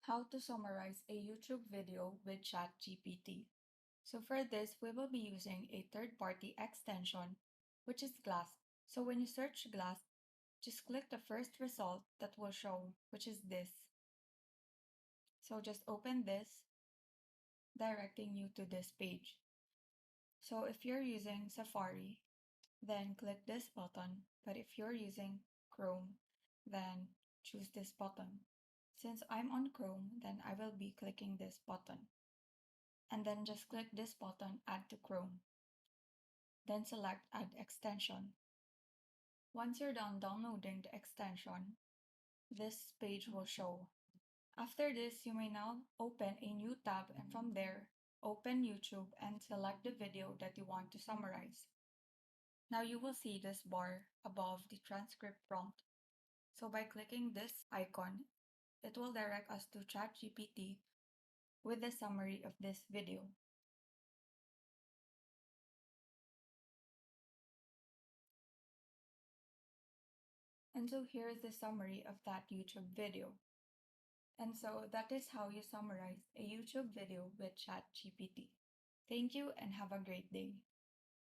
How to summarize a YouTube video with ChatGPT. So for this, we will be using a third-party extension, which is Glass. So when you search Glass, just click the first result that will show, which is this. So just open this, directing you to this page. So if you're using Safari, then click this button. But if you're using Chrome, then choose this button. Since I'm on Chrome, then I will be clicking this button. And then just click this button, Add to Chrome. Then select Add Extension. Once you're done downloading the extension, this page will show. After this, you may now open a new tab and from there, open YouTube and select the video that you want to summarize. Now you will see this bar above the transcript prompt. So by clicking this icon, it will direct us to ChatGPT with the summary of this video. And so here is the summary of that YouTube video. And so that is how you summarize a YouTube video with ChatGPT. Thank you and have a great day.